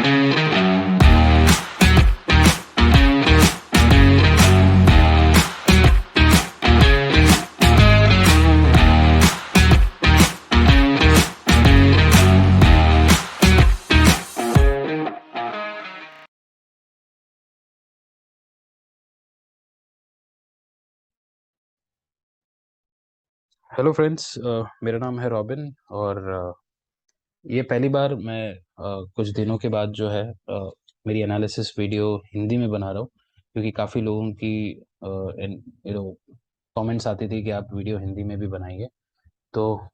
Hello friends, मेरा नाम है रॉबिन और ये पहली बार मैं कुछ दिनों के बाद जो है मेरी एनालिसिस वीडियो हिंदी में बना रहा हूँ, क्योंकि काफ़ी लोगों की कमेंट्स आती थी कि आप वीडियो हिंदी में भी बनाइए। तो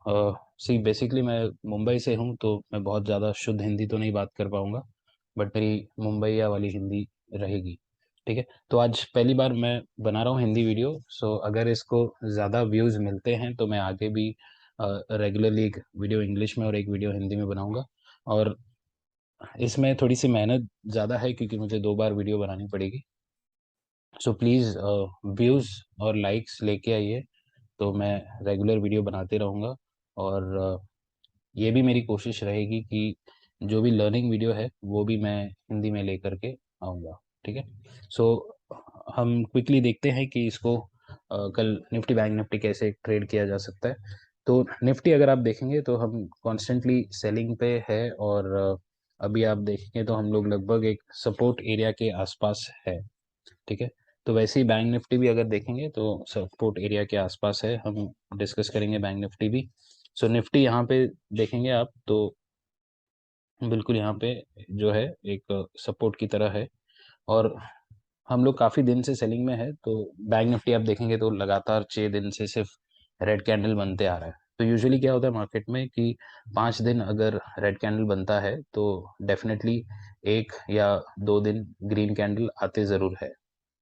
सी बेसिकली मैं मुंबई से हूँ, तो मैं बहुत ज़्यादा शुद्ध हिंदी तो नहीं बात कर पाऊँगा, बट मेरी मुंबईया वाली हिंदी रहेगी। ठीक है, तो आज पहली बार मैं बना रहा हूँ हिंदी वीडियो। सो अगर इसको ज़्यादा व्यूज़ मिलते हैं तो मैं आगे भी रेगुलरली एक वीडियो इंग्लिश में और एक वीडियो हिंदी में बनाऊँगा। और इसमें थोड़ी सी मेहनत ज़्यादा है, क्योंकि मुझे 2 बार वीडियो बनानी पड़ेगी। सो प्लीज़ व्यूज़ और लाइक्स लेके आइए, तो मैं रेगुलर वीडियो बनाते रहूँगा। और ये भी मेरी कोशिश रहेगी कि जो भी लर्निंग वीडियो है वो भी मैं हिंदी में लेकर के आऊँगा। ठीक है, सो हम क्विकली देखते हैं कि इसको कल निफ्टी बैंक निफ्टी कैसे ट्रेड किया जा सकता है। तो निफ्टी अगर आप देखेंगे तो हम कॉन्स्टेंटली सेलिंग पे है, और अभी आप देखेंगे तो हम लोग लगभग एक सपोर्ट एरिया के आसपास है। ठीक है, तो वैसे ही बैंक निफ्टी भी अगर देखेंगे तो सपोर्ट एरिया के आसपास है। हम डिस्कस करेंगे बैंक निफ्टी भी। सो निफ्टी यहाँ पे देखेंगे आप तो बिल्कुल यहाँ पे जो है एक सपोर्ट की तरह है, और हम लोग काफ़ी दिन से सेलिंग में है। तो बैंक निफ्टी आप देखेंगे तो लगातार 6 दिन से सिर्फ रेड कैंडल बनते आ रहा है। तो यूजुअली क्या होता है मार्केट में कि 5 दिन अगर रेड कैंडल बनता है तो डेफिनेटली 1 या 2 दिन ग्रीन कैंडल आते ज़रूर है।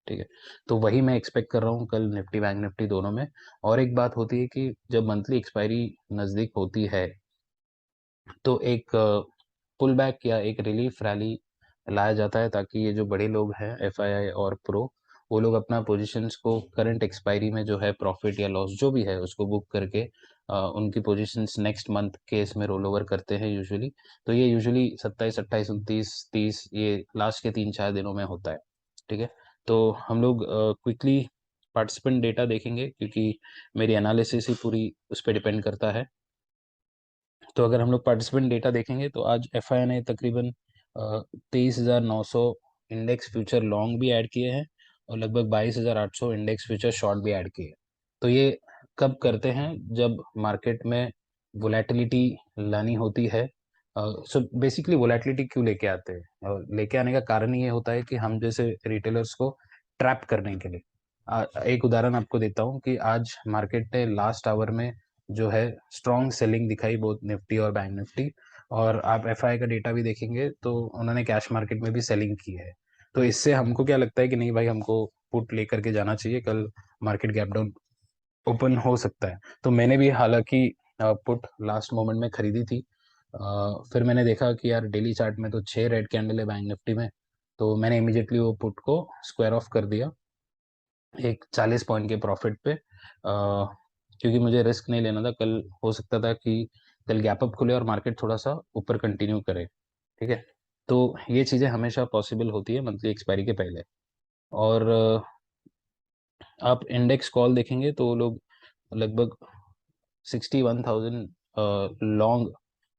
ठीक है, तो वही मैं एक्सपेक्ट कर रहा हूँ कल निफ्टी बैंक निफ्टी दोनों में। और एक बात होती है कि जब मंथली एक्सपायरी नज़दीक होती है तो एक पुल बैक या एक रिलीफ रैली लाया जाता है, ताकि ये जो बड़े लोग हैं एफआईआई और प्रो, वो लोग अपना पोजीशंस को करंट एक्सपायरी में जो है प्रॉफिट या लॉस जो भी है उसको बुक करके उनकी पोजीशंस नेक्स्ट मंथ के इसमें रोल ओवर करते हैं यूजुअली। तो ये यूजुअली 27 28 29 30 ये लास्ट के 3 4 दिनों में होता है। ठीक है, तो हम लोग क्विकली पार्टिसिपेंट डेटा देखेंगे, क्योंकि मेरी एनालिसिस ही पूरी उस पर डिपेंड करता है। तो अगर हम लोग पार्टिसिपेंट डेटा देखेंगे तो आज एफआई ने तकरीबन 23,900 इंडेक्स फ्यूचर लॉन्ग भी ऐड किए हैं, और लगभग 22,800 इंडेक्स फ्यूचर शॉर्ट भी ऐड किए हैं। तो ये कब करते हैं? जब मार्केट में वोलेटिलिटी लानी होती है। सो बेसिकली वोलेटिलिटी क्यों लेके आते हैं? लेके आने का कारण ये होता है कि हम जैसे रिटेलर्स को ट्रैप करने के लिए। एक उदाहरण आपको देता हूँ कि आज मार्केट ने लास्ट आवर में जो है स्ट्रॉन्ग सेलिंग दिखाई, बोथ निफ्टी और बैंक निफ्टी। और आप एफआई का डेटा भी देखेंगे तो उन्होंने कैश मार्केट में भी सेलिंग की है। तो इससे हमको क्या लगता है कि नहीं भाई, हमको पुट लेकर के जाना चाहिए, कल मार्केट गैप डाउन ओपन हो सकता है। तो मैंने भी हालांकि पुट लास्ट मोमेंट में खरीदी थी। फिर मैंने देखा कि यार डेली चार्ट में तो 6 रेड कैंडल है बैंक निफ्टी में, तो मैंने इमीडिएटली वो पुट को स्क्वायर ऑफ कर दिया एक 40 पॉइंट के प्रॉफिट पे। क्योंकि मुझे रिस्क नहीं लेना था। कल हो सकता था कि कल गैप अप खुले और मार्केट थोड़ा सा ऊपर कंटिन्यू करे। ठीक है, तो ये चीज़ें हमेशा पॉसिबल होती है मंथली एक्सपायरी के पहले। और आप इंडेक्स कॉल देखेंगे तो वो लोग लगभग 61,000 लॉन्ग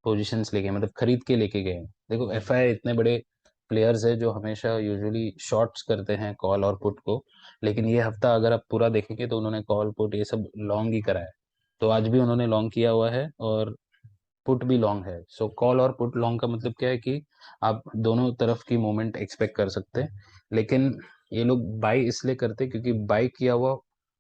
पोजीशंस लेके, मतलब खरीद के लेके गए हैं। देखो एफआई इतने बड़े प्लेयर्स है जो हमेशा यूजुअली शॉर्ट्स करते हैं कॉल और पुट को, लेकिन ये हफ्ता अगर आप पूरा देखेंगे तो उन्होंने कॉल पुट ये सब लॉन्ग ही करा है। तो आज भी उन्होंने लॉन्ग किया हुआ है और पुट भी लॉन्ग है। सो कॉल और पुट लॉन्ग का मतलब क्या है कि आप दोनों तरफ की मूवमेंट एक्सपेक्ट कर सकते हैं। लेकिन ये लोग बाई इसलिए करते हैं क्योंकि बाई किया हुआ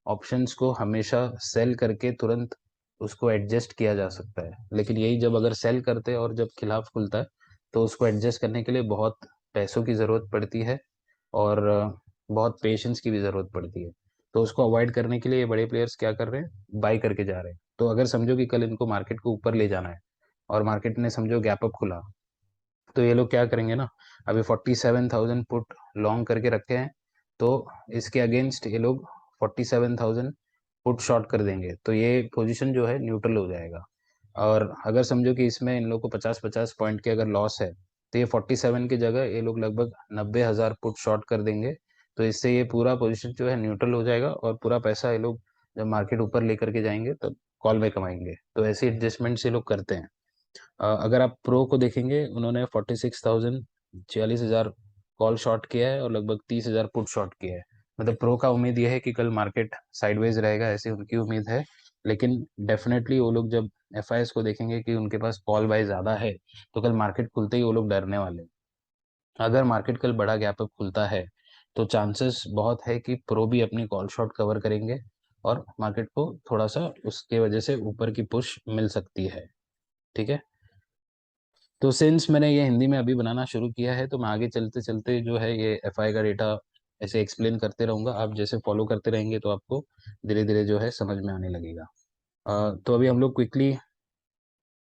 ऑप्शंस को हमेशा सेल करके तुरंत उसको एडजस्ट किया जा सकता है। लेकिन यही जब अगर सेल करते हैं और जब खिलाफ खुलता है तो उसको एडजस्ट करने के लिए बहुत पैसों की ज़रूरत पड़ती है, और बहुत पेशेंस की भी ज़रूरत पड़ती है। तो उसको अवॉइड करने के लिए ये बड़े प्लेयर्स क्या कर रहे हैं, बाई करके जा रहे हैं। तो अगर समझो कि कल इनको मार्केट को ऊपर ले जाना है और मार्केट ने समझो गैप अप खुला, तो ये लोग क्या करेंगे ना, अभी 47,000 पुट लॉन्ग करके रखे हैं, तो इसके अगेंस्ट ये लोग 47,000 पुट शॉर्ट कर देंगे, तो ये पोजीशन जो है न्यूट्रल हो जाएगा। और अगर समझो कि इसमें इन लोग को 50-50 पॉइंट के अगर लॉस है, तो ये 47 की जगह ये लोग लगभग 90,000 पुट शॉर्ट कर देंगे। तो इससे ये पूरा पोजीशन जो है न्यूट्रल हो जाएगा और पूरा पैसा ये लोग जब मार्केट ऊपर लेकर के जाएंगे तब कॉल में कमाएंगे। तो ऐसी एडजस्टमेंट्स ये लोग करते हैं। अगर आप प्रो को देखेंगे, उन्होंने 46,000 46,000 कॉल शॉर्ट किया है और लगभग 30,000 पुट शॉर्ट किया है। मतलब प्रो का उम्मीद यह है कि कल मार्केट साइडवेज रहेगा, ऐसी उनकी उम्मीद है। लेकिन डेफिनेटली वो लोग जब एफआईएस को देखेंगे कि उनके पास कॉल बाय ज़्यादा है, तो कल मार्केट खुलते ही वो लोग डरने वाले हैं। अगर मार्केट कल बड़ा गैप अप खुलता है, तो चांसेस बहुत है कि प्रो भी अपनी कॉल शॉर्ट कवर करेंगे और मार्केट को थोड़ा सा उसके वजह से ऊपर की पुश मिल सकती है। ठीक है। तो सिंस मैंने ये हिंदी में अभी बनाना शुरू किया है, तो मैं आगे चलते-चलते जो है ये एफआई का डेटा ऐसे एक्सप्लेन करते रहूँगा। आप जैसे फॉलो करते रहेंगे तो आपको धीरे-धीरे जो है समझ में आने लगेगा। तो अभी हम लोग क्विकली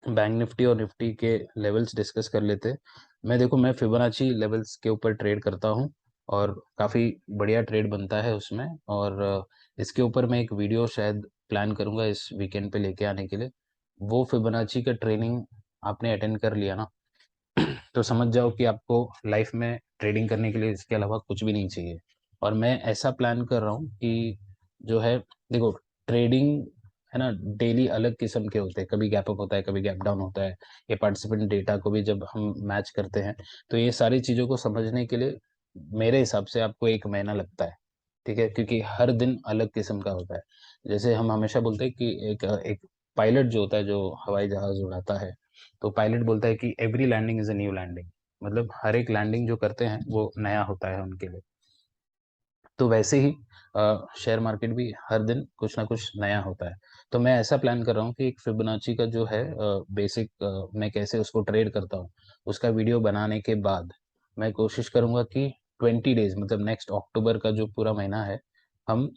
बैंक निफ्टी और निफ्टी के लेवल्स डिस्कस कर लेते हैं। मैं फिबोनाची लेवल्स के ऊपर ट्रेड करता हूँ और काफ़ी बढ़िया ट्रेड बनता है उसमें। और इसके ऊपर मैं एक वीडियो शायद प्लान करूँगा इस वीकेंड पे लेके आने के लिए। वो फिबोनाची का ट्रेनिंग आपने अटेंड कर लिया ना, तो समझ जाओ कि आपको लाइफ में ट्रेडिंग करने के लिए इसके अलावा कुछ भी नहीं चाहिए। और मैं ऐसा प्लान कर रहा हूँ कि जो है, देखो, ट्रेडिंग है ना, डेली अलग किस्म के होते हैं, कभी गैप अप होता है, कभी गैप डाउन होता है। ये पार्टिसिपेंट डेटा को भी जब हम मैच करते हैं, तो ये सारी चीज़ों को समझने के लिए मेरे हिसाब से आपको 1 महीना लगता है। ठीक है, क्योंकि हर दिन अलग किस्म का होता है। जैसे हम हमेशा बोलते हैं कि एक पायलट जो होता है, जो हवाई जहाज उड़ाता है, तो पायलट बोलता है कि every landing is a new landing. मतलब हर एक लैंडिंग जो करते हैं वो नया होता है उनके लिए। तो वैसे ही शेयर मार्केट भी हर दिन कुछ ना कुछ नया होता है। तो मैं ऐसा प्लान कर रहा हूँ कि एक फिबोनाची का जो है बेसिक, मैं कैसे उसको ट्रेड करता हूँ, उसका वीडियो बनाने के बाद मैं कोशिश करूँगा कि 20 डेज, मतलब नेक्स्ट अक्टूबर का जो पूरा महीना है, हम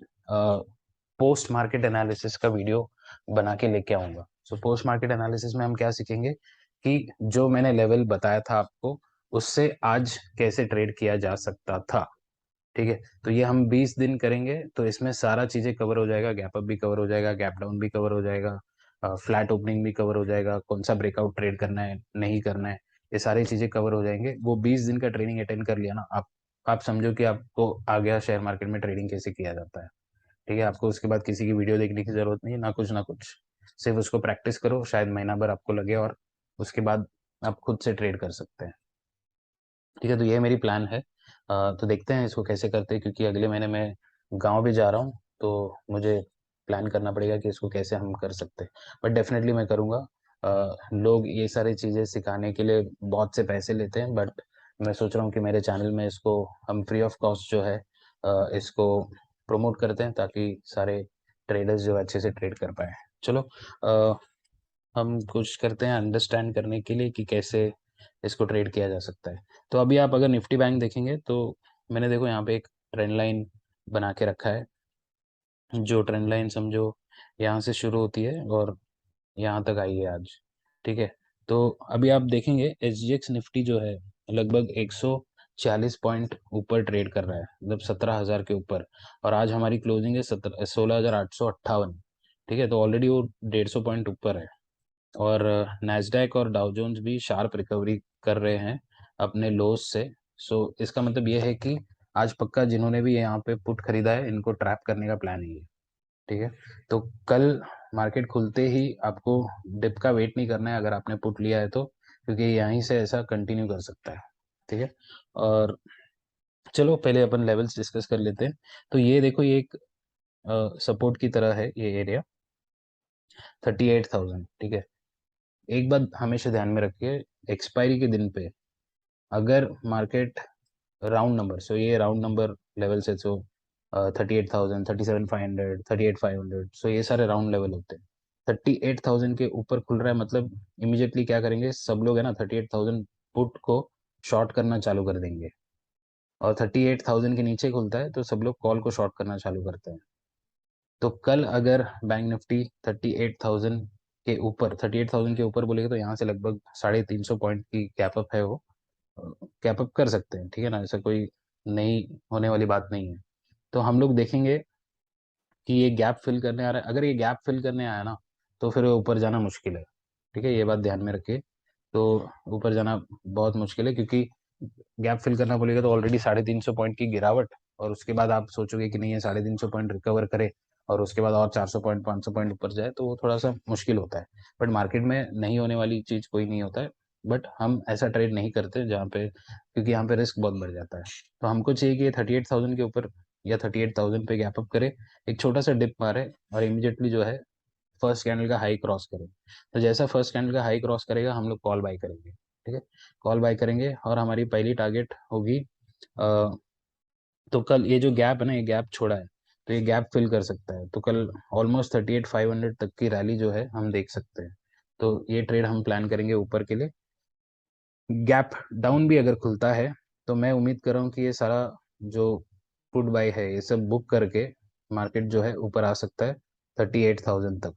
पोस्ट मार्केट एनालिसिस का वीडियो बना के लेके आऊँगा। सो पोस्ट मार्केट एनालिसिस में हम क्या सीखेंगे कि जो मैंने लेवल बताया था आपको, उससे आज कैसे ट्रेड किया जा सकता था। ठीक है? तो ये हम 20 दिन करेंगे, तो इसमें सारा चीज़ें कवर हो जाएगा, गैप अप भी कवर हो जाएगा, गैप डाउन भी कवर हो जाएगा, फ्लैट ओपनिंग भी कवर हो जाएगा, कौन-सा ब्रेकआउट ट्रेड करना है, नहीं करना है, ये सारी चीज़ें कवर हो जाएँगे। वो 20 दिन का ट्रेनिंग अटेंड कर लिया ना, आप समझो कि आपको आ गया शेयर मार्केट में ट्रेडिंग कैसे किया जाता है। ठीक है? आपको उसके बाद किसी की वीडियो देखने की ज़रूरत नहीं है, ना कुछ। सिर्फ़ उसको प्रैक्टिस करो, शायद महीना भर आपको लगे और उसके बाद आप खुद से ट्रेड कर सकते हैं। ठीक है? तो ये मेरी प्लान है। तो देखते हैं इसको कैसे करते हैं, क्योंकि अगले महीने मैं गाँव भी जा रहा हूँ, तो मुझे प्लान करना पड़ेगा कि इसको कैसे हम कर सकते हैं। बट डेफ़िनेटली मैं करूँगा। लोग ये सारी चीज़ें सिखाने के लिए बहुत से पैसे लेते हैं, बट मैं सोच रहा हूँ कि मेरे चैनल में इसको हम फ्री ऑफ कॉस्ट जो है इसको प्रमोट करते हैं, ताकि सारे ट्रेडर्स जो है अच्छे से ट्रेड कर पाएँ। चलो, हम कोशिश करते हैं अंडरस्टैंड करने के लिए कि कैसे इसको ट्रेड किया जा सकता है। तो अभी आप अगर निफ्टी बैंक देखेंगे, तो मैंने देखो यहाँ पे एक ट्रेंड लाइन बना के रखा है। जो ट्रेंड लाइन समझो यहाँ से शुरू होती है और यहाँ तक आई है आज। ठीक है? तो अभी आप देखेंगे एसजीएक्स निफ्टी जो है लगभग 140 पॉइंट ऊपर ट्रेड कर रहा है, मतलब 17,000 के ऊपर। और आज हमारी क्लोजिंग है 16,858। ठीक है? तो ऑलरेडी वो 150 पॉइंट ऊपर है। और नैस्डैक और डाउ जोन्स भी शार्प रिकवरी कर रहे हैं अपने लोज से। सो इसका मतलब ये है कि आज पक्का जिन्होंने भी यहाँ पे पुट खरीदा है, इनको ट्रैप करने का प्लान है ये। ठीक है? तो कल मार्केट खुलते ही आपको डिप का वेट नहीं करना है अगर आपने पुट लिया है तो, क्योंकि यहीं से ऐसा कंटिन्यू कर सकता है। ठीक है? और चलो पहले अपन लेवल्स डिस्कस कर लेते हैं। तो ये देखो, ये एक सपोर्ट की तरह है ये एरिया, 38,000। ठीक है? एक बात हमेशा ध्यान में रखिए, एक्सपायरी के दिन पे अगर मार्केट राउंड नंबर, सो ये राउंड नंबर लेवल से, सो 38,000, 37,500, 38,500, सो ये सारे राउंड लेवल होते हैं। 38,000 के ऊपर खुल रहा है मतलब इमीडिएटली क्या करेंगे सब लोग, है ना, 38,000 पुट को शॉर्ट करना चालू कर देंगे। और 38,000 के नीचे खुलता है तो सब लोग कॉल को शॉर्ट करना चालू करते हैं। तो कल अगर बैंक निफ्टी 38,000 के ऊपर, 38,000 के ऊपर बोलेगा, तो यहाँ से लगभग 350 पॉइंट की गैप अप है वो, कैप अप कर सकते हैं। ठीक है ना? ऐसा कोई नहीं होने वाली बात नहीं है। तो हम लोग देखेंगे कि ये गैप फिल करने आ रहा है। अगर ये गैप फिल करने आया ना, तो फिर ऊपर जाना मुश्किल है। ठीक है? ये बात ध्यान में रखिए। तो ऊपर जाना बहुत मुश्किल है, क्योंकि गैप फिल करना बोलेगा तो ऑलरेडी 350 पॉइंट की गिरावट, और उसके बाद आप सोचोगे कि नहीं ये 350 पॉइंट रिकवर करे और उसके बाद और 400 पॉइंट 500 पॉइंट ऊपर जाए, तो वो थोड़ा सा मुश्किल होता है। बट मार्केट में नहीं होने वाली चीज कोई नहीं होता है। बट हम ऐसा ट्रेड नहीं करते जहाँ पे, क्योंकि यहाँ पे रिस्क बहुत बढ़ जाता है। तो हमको चाहिए कि ये 38,000 के ऊपर या 38,000 पे गैप अप करे, एक छोटा सा डिप मारे और इमीडिएटली जो है फर्स्ट कैंडल का हाई क्रॉस करे। तो जैसा फर्स्ट कैंडल का हाई क्रॉस करेगा हम लोग कॉल बाय करेंगे, ठीक है। कॉल बाय करेंगे और हमारी पहली टारगेट होगी, तो कल ये जो गैप है ना, ये गैप छोड़ा है, तो ये गैप फिल कर सकता है, तो कल ऑलमोस्ट 38,500 तक की रैली जो है हम देख सकते हैं। तो ये ट्रेड हम प्लान करेंगे ऊपर के लिए। गैप डाउन भी अगर खुलता है तो मैं उम्मीद कर रहा हूँ कि ये सारा जो पुट बाय है ये सब बुक करके मार्केट जो है ऊपर आ सकता है 38,000 तक,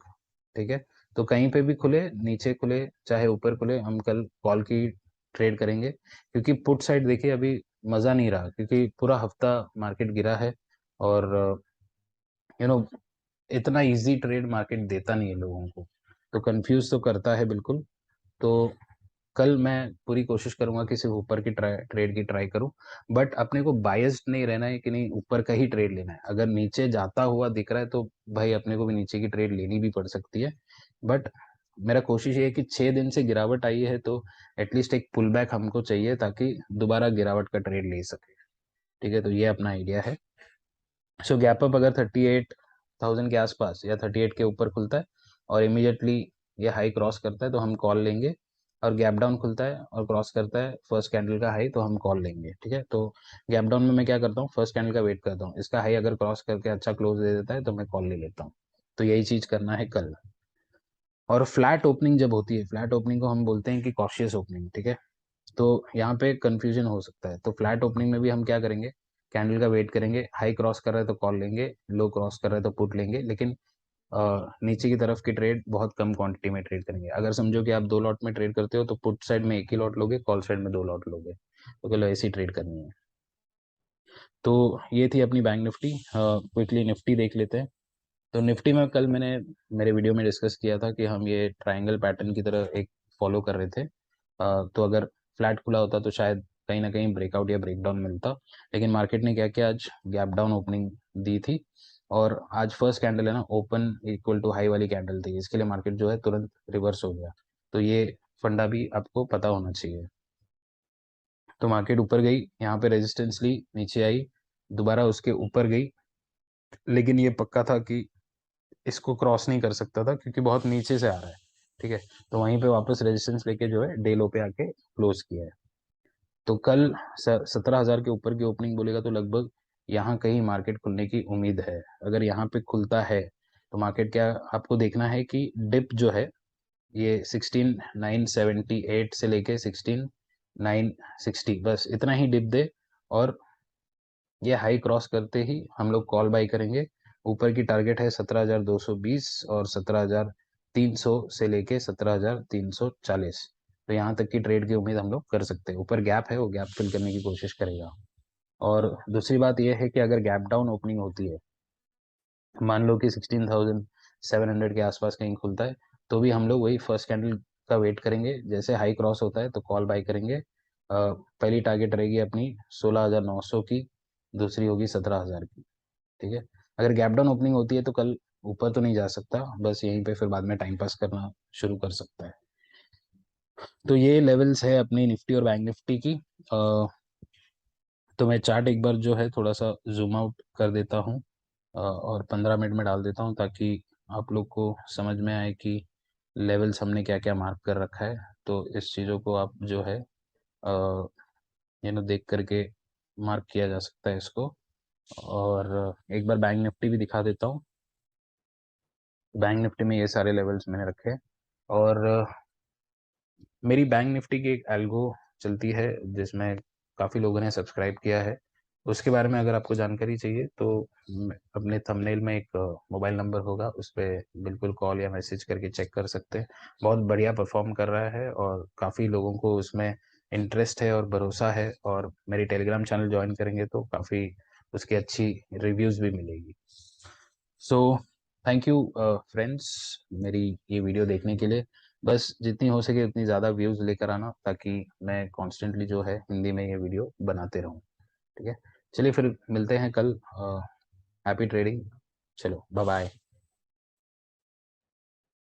ठीक है। तो कहीं पे भी खुले, नीचे खुले चाहे ऊपर खुले, हम कल कॉल की ट्रेड करेंगे, क्योंकि पुट साइड देखिए अभी मज़ा नहीं रहा, क्योंकि पूरा हफ्ता मार्केट गिरा है और यू नो इतना इजी ट्रेड मार्केट देता नहीं है लोगों को, तो कंफ्यूज तो करता है बिल्कुल। तो कल मैं पूरी कोशिश करूंगा कि सिर्फ ऊपर की ट्रेड की ट्राई करूं, बट अपने को बायस्ड नहीं रहना है कि नहीं ऊपर का ही ट्रेड लेना है। अगर नीचे जाता हुआ दिख रहा है तो भाई अपने को भी नीचे की ट्रेड लेनी भी पड़ सकती है। बट मेरा कोशिश ये है कि 6 दिन से गिरावट आई है तो एटलीस्ट एक पुल बैक हमको चाहिए, ताकि दोबारा गिरावट का ट्रेड ले सके, ठीक है। तो ये अपना आइडिया है। सो गैप अप अगर 38,000 के आसपास या 38 के ऊपर खुलता है और इमीडिएटली ये हाई क्रॉस करता है तो हम कॉल लेंगे, और गैप डाउन खुलता है और क्रॉस करता है फर्स्ट कैंडल का हाई तो हम कॉल लेंगे, ठीक है। तो गैप डाउन में मैं क्या करता हूँ, फर्स्ट कैंडल का वेट करता हूँ, इसका हाई अगर क्रॉस करके अच्छा क्लोज दे देता है तो मैं कॉल ले लेता हूँ। तो यही चीज करना है कल। और फ्लैट ओपनिंग जब होती है, फ्लैट ओपनिंग को हम बोलते हैं कि कॉशियस ओपनिंग, ठीक है। तो यहाँ पे कंफ्यूजन हो सकता है, तो फ्लैट ओपनिंग में भी हम क्या करेंगे, कैंडल का वेट करेंगे, हाई क्रॉस कर रहा है तो कॉल लेंगे, लो क्रॉस कर रहा है तो पुट लेंगे, लेकिन नीचे की तरफ की ट्रेड बहुत कम क्वांटिटी में ट्रेड करेंगे। अगर समझो कि आप 2 लॉट में ट्रेड करते हो तो पुट साइड में एक ही लॉट लोगे, कॉल साइड में 2 लॉट लोगे, तो चलो ऐसी ट्रेड करनी है। तो ये थी अपनी बैंक निफ्टी। क्विकली निफ्टी देख लेते हैं। तो निफ्टी में कल मैंने मेरे वीडियो में डिस्कस किया था कि हम ये ट्रायंगल पैटर्न की तरह एक फॉलो कर रहे थे। तो अगर फ्लैट खुला होता तो शायद कहीं ना कहीं ब्रेकआउट या ब्रेकडाउन मिलता, लेकिन मार्केट ने क्या किया, आज गैप डाउन ओपनिंग दी थी, और आज फर्स्ट कैंडल है ना ओपन इक्वल टू हाई वाली कैंडल थी, इसके लिए मार्केट जो है तुरंत रिवर्स हो गया। तो ये फंडा भी आपको पता होना चाहिए। तो मार्केट ऊपर गई, यहाँ पे रेजिस्टेंस ली, नीचे आई, दोबारा उसके ऊपर गई, लेकिन ये पक्का था कि इसको क्रॉस नहीं कर सकता था क्योंकि बहुत नीचे से आ रहा है, ठीक है। तो वहीं पे वापस रेजिस्टेंस लेके जो है डे लो पे आके क्लोज किया है। तो कल 17,000 के ऊपर की ओपनिंग बोलेगा तो लगभग यहाँ कहीं मार्केट खुलने की उम्मीद है। अगर यहाँ पे खुलता है तो मार्केट क्या, आपको देखना है कि डिप जो है ये 16,978 से लेके 16,960, बस इतना ही डिप दे, और ये हाई क्रॉस करते ही हम लोग कॉल बाई करेंगे। ऊपर की टारगेट है 17,220 और 17,300 से लेके 17,340, तो यहाँ तक की ट्रेड की उम्मीद हम लोग कर सकते हैं। ऊपर गैप है, वो गैप फिल करने की कोशिश करेगा। और दूसरी बात यह है कि अगर गैप डाउन ओपनिंग होती है, मान लो कि 16,700 के आसपास कहीं खुलता है, तो भी हम लोग वही फर्स्ट कैंडल का वेट करेंगे, जैसे हाई क्रॉस होता है तो कॉल बाई करेंगे। पहली टारगेट रहेगी अपनी 16,900 की, दूसरी होगी 17,000 की, ठीक है। अगर गैप डाउन ओपनिंग होती है तो कल ऊपर तो नहीं जा सकता, बस यहीं पे फिर बाद में टाइम पास करना शुरू कर सकता है। तो ये लेवल्स है अपनी निफ्टी और बैंक निफ्टी की। तो मैं चार्ट एक बार जो है थोड़ा सा जूम आउट कर देता हूँ, और 15 मिनट में डाल देता हूँ, ताकि आप लोग को समझ में आए कि लेवल्स हमने क्या क्या मार्क कर रखा है। तो इस चीज़ों को आप जो है देख करके मार्क किया जा सकता है इसको। और एक बार बैंक निफ्टी भी दिखा देता हूँ। बैंक निफ्टी में ये सारे लेवल्स मैंने रखे हैं, और मेरी बैंक निफ्टी की एक एल्गो चलती है जिसमें काफ़ी लोगों ने सब्सक्राइब किया है। उसके बारे में अगर आपको जानकारी चाहिए तो अपने थंबनेल में एक मोबाइल नंबर होगा, उस पे बिल्कुल कॉल या मैसेज करके चेक कर सकते हैं। बहुत बढ़िया परफॉर्म कर रहा है और काफ़ी लोगों को उसमें इंटरेस्ट है और भरोसा है, और मेरी टेलीग्राम चैनल ज्वाइन करेंगे तो काफ़ी उसकी अच्छी रिव्यूज़ भी मिलेगी। सो थैंक यू फ्रेंड्स, मेरी ये वीडियो देखने के लिए। बस जितनी हो सके उतनी ज़्यादा व्यूज़ लेकर आना, ताकि मैं कॉन्स्टेंटली जो है हिंदी में ये वीडियो बनाते रहूँ, ठीक है? चलिए फिर मिलते हैं कल। Happy trading. चलो बाय-बाय।